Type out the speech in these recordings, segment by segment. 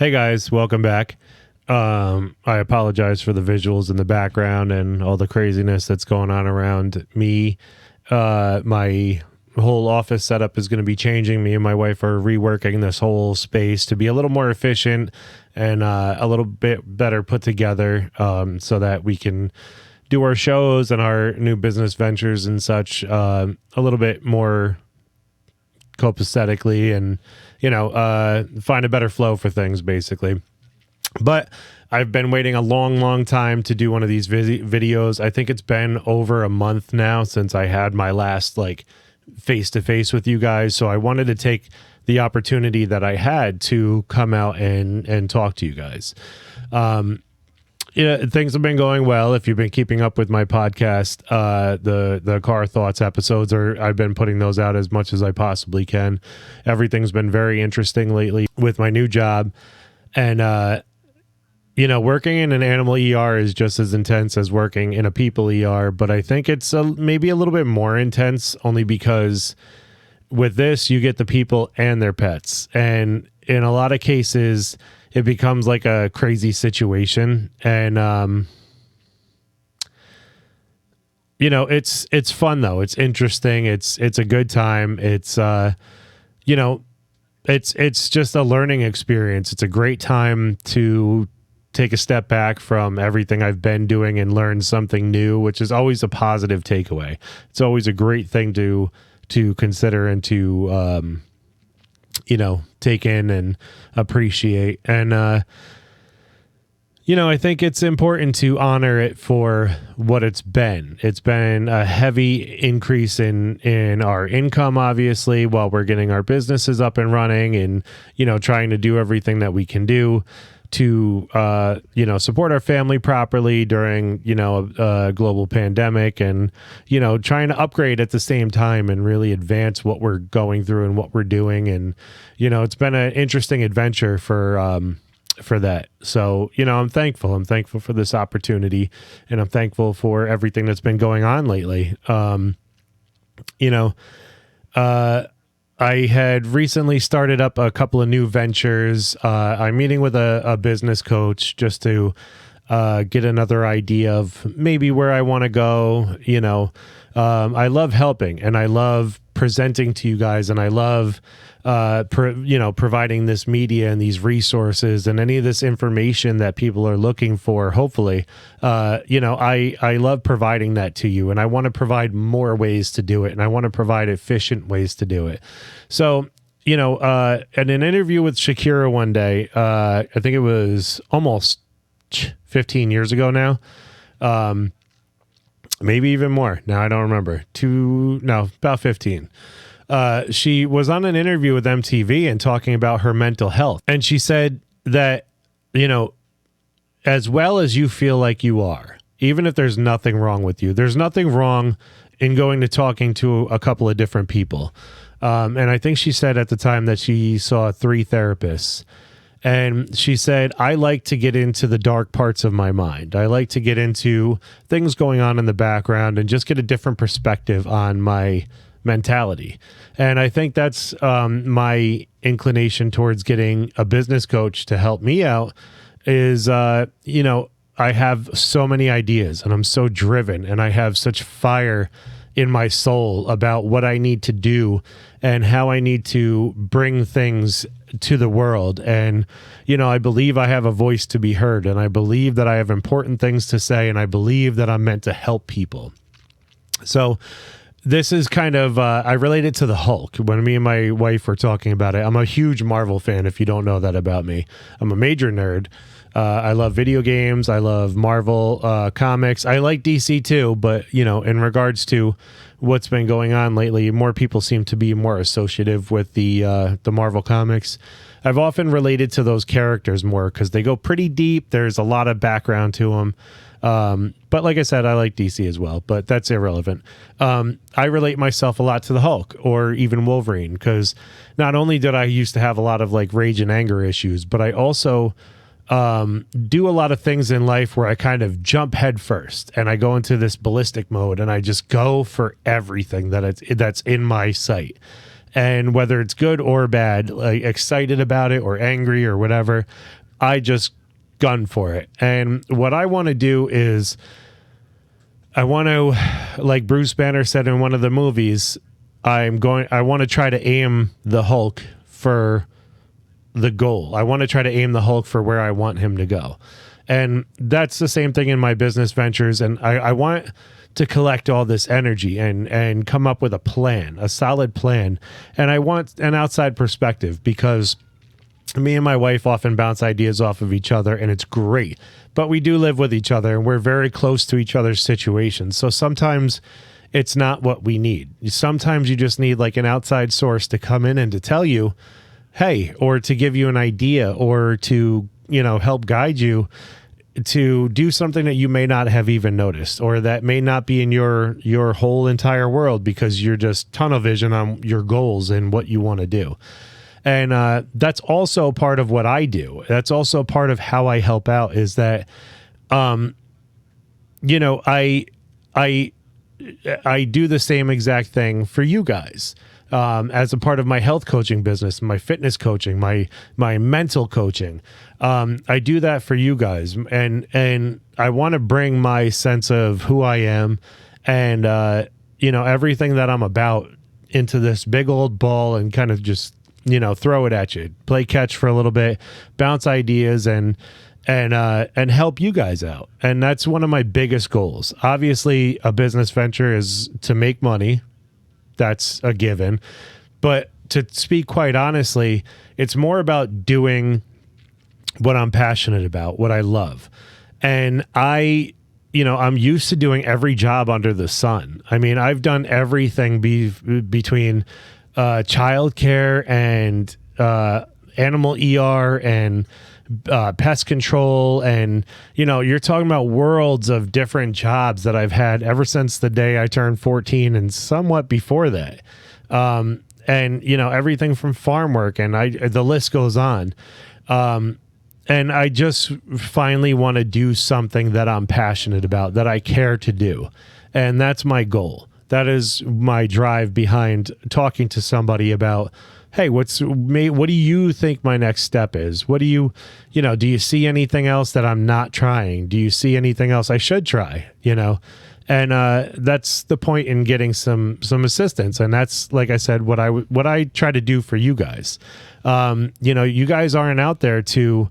Hey guys, welcome back. I apologize for the visuals in the background and all the craziness that's going on around me. My whole office setup is going to be changing. Me and my wife are reworking this whole space to be a little more efficient and a little bit better put together, so that we can do our shows and our new business ventures and such a little bit more copacetically and, find a better flow for things, basically. But I've been waiting a long time to do one of these videos. I think it's been over a month now since I had my last face-to-face with you guys. So I wanted to take the opportunity that I had to come out and talk to you guys. Things have been going well. If you've been keeping up with my podcast, the Car Thoughts episodes, I've been putting those out as much as I possibly can. Everything's been very interesting lately with my new job. And, working in an animal ER is just as intense as working in a people ER, but I think it's maybe a little bit more intense only because with this, you get the people and their pets. And in a lot of cases, it becomes like a crazy situation. And, it's fun though. It's interesting. It's a good time. It's, it's just a learning experience. It's a great time to take a step back from everything I've been doing and learn something new, which is always a positive takeaway. It's always a great thing to consider and to, take in and appreciate. And, I think it's important to honor it for what it's been. It's been a heavy increase in our income, obviously, while we're getting our businesses up and running and, trying to do everything that we can do to, support our family properly during, a global pandemic and, trying to upgrade at the same time and really advance what we're going through and what we're doing. And, it's been an interesting adventure for that. So, I'm thankful. I'm thankful for this opportunity and I'm thankful for everything that's been going on lately. I had recently started up a couple of new ventures. I'm meeting with a business coach just to get another idea of maybe where I want to go. I love helping and I love presenting to you guys and I love, providing this media and these resources and any of this information that people are looking for. Hopefully, I love providing that to you and I want to provide more ways to do it. And I want to provide efficient ways to do it. So, in an interview with Shakira one day, I think it was almost 15 years ago now. Maybe even more. Now I don't remember. About 15. She was on an interview with MTV and talking about her mental health. And she said that, as well as you feel like you are, even if there's nothing wrong with you, there's nothing wrong in going to talking to a couple of different people. And I think she said at the time that she saw 3 therapists. And she said, I like to get into the dark parts of my mind. I like to get into things going on in the background and just get a different perspective on my mentality. And I think that's my inclination towards getting a business coach to help me out is, I have so many ideas and I'm so driven and I have such fire in my soul about what I need to do and how I need to bring things to the world. And, I believe I have a voice to be heard and I believe that I have important things to say and I believe that I'm meant to help people. So this is kind of, I relate it to the Hulk. When me and my wife were talking about it, I'm a huge Marvel fan, if you don't know that about me. I'm a major nerd. I love video games. I love Marvel comics. I like DC too, but, in regards to what's been going on lately, more people seem to be more associative with the Marvel comics. I've often related to those characters more because they go pretty deep. There's a lot of background to them. But like I said, I like DC as well, but that's irrelevant. I relate myself a lot to the Hulk or even Wolverine because not only did I used to have a lot of rage and anger issues, but I also do a lot of things in life where I kind of jump head first and I go into this ballistic mode and I just go for everything that's in my sight. And whether it's good or bad, like excited about it or angry or whatever, I just gun for it. And what I want to do is I want to, like Bruce Banner said in one of the movies, I want to try to aim the Hulk for the goal. I want to try to aim the Hulk for where I want him to go. And that's the same thing in my business ventures. And I want to collect all this energy and come up with a plan, a solid plan. And I want an outside perspective because me and my wife often bounce ideas off of each other, and it's great. But we do live with each other, and we're very close to each other's situations. So sometimes it's not what we need. Sometimes you just need like an outside source to come in and to tell you, hey, or to give you an idea, or to, help guide you to do something that you may not have even noticed, or that may not be in your whole entire world because you're just tunnel vision on your goals and what you want to do. And that's also part of what I do. That's also part of how I help out, is that, I do the same exact thing for you guys. As a part of my health coaching business, my fitness coaching, my mental coaching. I do that for you guys. And I want to bring my sense of who I am and, everything that I'm about into this big old ball and kind of just, throw it at you, play catch for a little bit, bounce ideas and help you guys out. And that's one of my biggest goals. Obviously, a business venture is to make money. That's a given. But to speak quite honestly, it's more about doing what I'm passionate about, what I love. And I'm used to doing every job under the sun. I mean, I've done everything between childcare and animal ER and pest control. And, you're talking about worlds of different jobs that I've had ever since the day I turned 14 and somewhat before that. And, everything from farm work and the list goes on. And I just finally want to do something that I'm passionate about, that I care to do. And that's my goal. That is my drive behind talking to somebody about, hey, what do you think my next step is? What do you see anything else that I'm not trying? Do you see anything else I should try? And that's the point in getting some assistance. And that's, like I said, what I try to do for you guys. You guys aren't out there to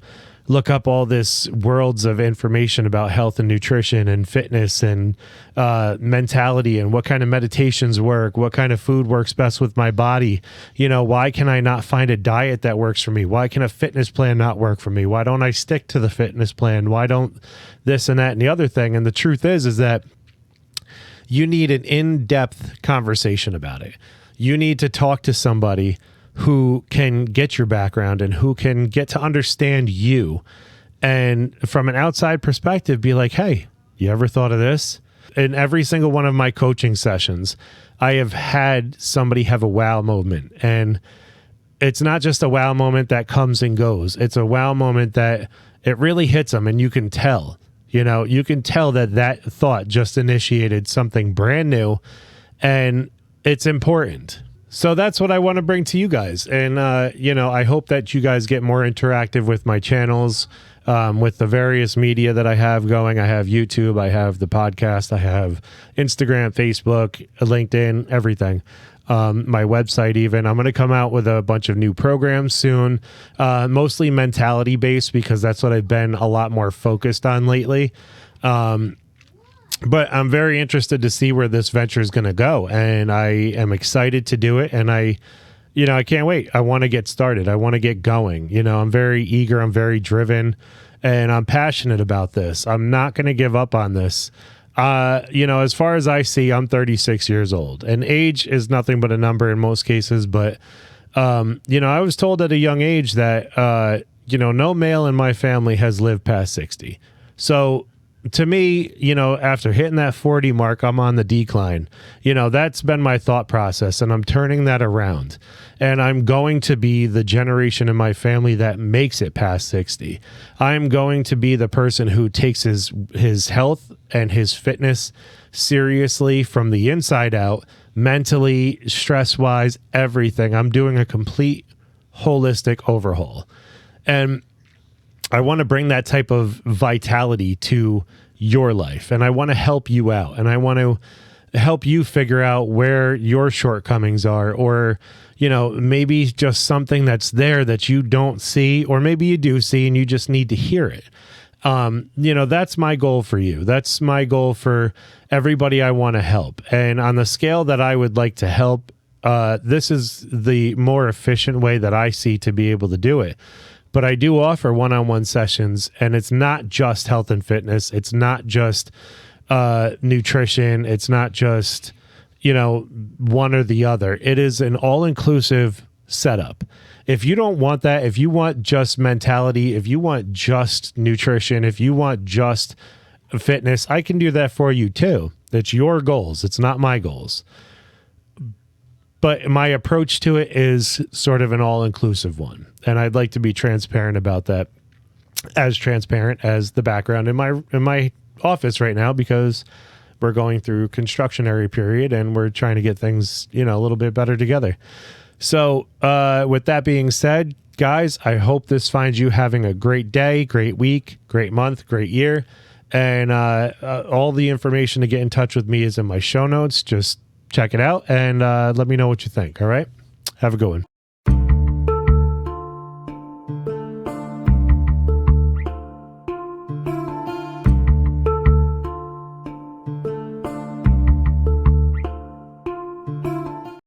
look up all this worlds of information about health and nutrition and fitness and mentality and what kind of meditations work, what kind of food works best with my body. Why can I not find a diet that works for me? Why can a fitness plan not work for me? Why don't I stick to the fitness plan? Why don't this and that and the other thing? And the truth is that you need an in-depth conversation about it. You need to talk to somebody who can get your background and who can get to understand you. And from an outside perspective, be like, hey, you ever thought of this? In every single one of my coaching sessions, I have had somebody have a wow moment. And it's not just a wow moment that comes and goes. It's a wow moment that it really hits them, and you can tell. You can tell that thought just initiated something brand new, and it's important. So that's what I want to bring to you guys. And, I hope that you guys get more interactive with my channels, with the various media that I have going. I have YouTube, I have the podcast, I have Instagram, Facebook, LinkedIn, everything. My website even. I'm going to come out with a bunch of new programs soon, mostly mentality based, because that's what I've been a lot more focused on lately. But I'm very interested to see where this venture is going to go, and I am excited to do it. And I can't wait. I want to get started. I want to get going. I'm very eager. I'm very driven, and I'm passionate about this. I'm not going to give up on this. As far as I see, I'm 36 years old, and age is nothing but a number in most cases. But, I was told at a young age that, no male in my family has lived past 60. So to me, after hitting that 40 mark, I'm on the decline. That's been my thought process, and I'm turning that around. And I'm going to be the generation in my family that makes it past 60. I'm going to be the person who takes his health and his fitness seriously from the inside out, mentally, stress-wise, everything. I'm doing a complete holistic overhaul. And I want to bring that type of vitality to your life, and I want to help you out, and I want to help you figure out where your shortcomings are, or maybe just something that's there that you don't see, or maybe you do see and you just need to hear it. That's my goal for you. That's my goal for everybody I want to help. And on the scale that I would like to help, this is the more efficient way that I see to be able to do it. But I do offer one-on-one sessions, and it's not just health and fitness. It's not just nutrition. It's not just, one or the other. It is an all-inclusive setup. If you don't want that, if you want just mentality, if you want just nutrition, if you want just fitness, I can do that for you too. It's your goals. It's not my goals. But my approach to it is sort of an all-inclusive one. And I'd like to be transparent about that, as transparent as the background in my office right now, because we're going through constructionary period and we're trying to get things, a little bit better together. So with that being said, guys, I hope this finds you having a great day, great week, great month, great year. And all the information to get in touch with me is in my show notes. Just check it out and let me know what you think. All right. Have a good one.